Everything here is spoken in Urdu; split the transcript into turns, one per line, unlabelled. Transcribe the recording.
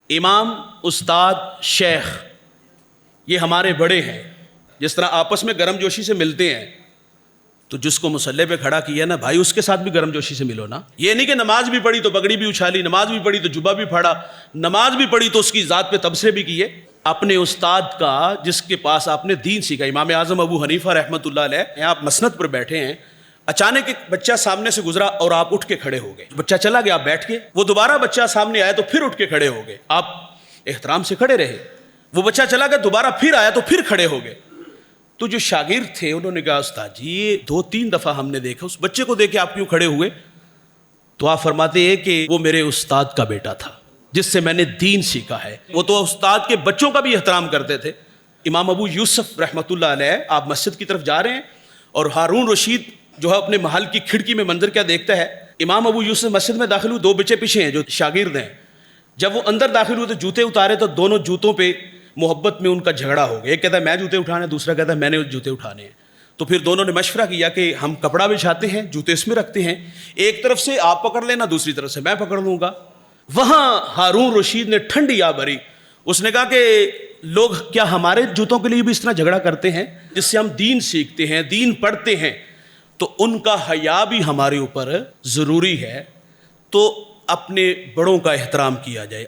امام، استاد، شیخ یہ ہمارے بڑے ہیں. جس طرح آپس میں گرم جوشی سے ملتے ہیں تو جس کو مصلی پہ کھڑا کیا نا بھائی اس کے ساتھ بھی گرم جوشی سے ملو نا. یہ نہیں کہ نماز بھی پڑھی تو پگڑی بھی اچھالی، نماز بھی پڑھی تو جبہ بھی پھاڑا، نماز بھی پڑھی تو اس کی ذات پہ تبصرے بھی کیے. اپنے استاد کا جس کے پاس آپ نے دین سیکھا، امام اعظم ابو حنیفہ رحمۃ اللہ علیہ، آپ مسند پر بیٹھے ہیں، اچانک ایک بچہ سامنے سے گزرا اور آپ اٹھ کے کھڑے ہو گئے. بچہ چلا گیا، آپ بیٹھ گئے. وہ دوبارہ بچہ سامنے آیا تو پھر اٹھ کے کھڑے ہو گئے، آپ احترام سے کھڑے رہے. وہ بچہ چلا گیا، دوبارہ پھر آیا تو پھر کھڑے ہو گئے. تو جو شاگرد تھے انہوں نے کہا استاد جی یہ 2-3 دفعہ ہم نے دیکھا، اس بچے کو دیکھ کے آپ کیوں کھڑے ہوئے؟ تو آپ فرماتے ہیں کہ وہ میرے استاد کا بیٹا تھا جس سے میں نے دین سیکھا ہے. وہ تو استاد کے بچوں کا بھی احترام کرتے تھے. امام ابو یوسف رحمۃ اللہ علیہ، آپ مسجد کی طرف جا رہے ہیں اور ہارون رشید جو ہے اپنے محل کی کھڑکی میں منظر کیا دیکھتا ہے، امام ابو یوسف مسجد میں داخل ہوئے، 2 بچے پیچھے ہیں جو شاگرد ہیں. جب وہ اندر داخل ہوئے تو جوتے اتارے تو دونوں جوتوں پہ محبت میں ان کا جھگڑا ہو گیا. ایک کہتا ہے میں جوتے اٹھانے، دوسرا کہتا ہے میں نے جوتے اٹھانے ہیں. تو پھر دونوں نے مشورہ کیا کہ ہم کپڑا بچھاتے ہیں، جوتے اس میں رکھتے ہیں، ایک طرف سے آپ پکڑ لینا، دوسری طرف سے میں پکڑ لوں گا. وہاں ہارون رشید نے ٹھنڈی آ بھری. اس نے کہا کہ لوگ کیا ہمارے جوتوں کے لیے بھی اس طرح جھگڑا کرتے ہیں جس سے ہم دین سیکھتے ہیں، دین پڑھتے ہیں؟ تو ان کا حیا بھی ہمارے اوپر ضروری ہے. تو اپنے بڑوں کا احترام کیا جائے.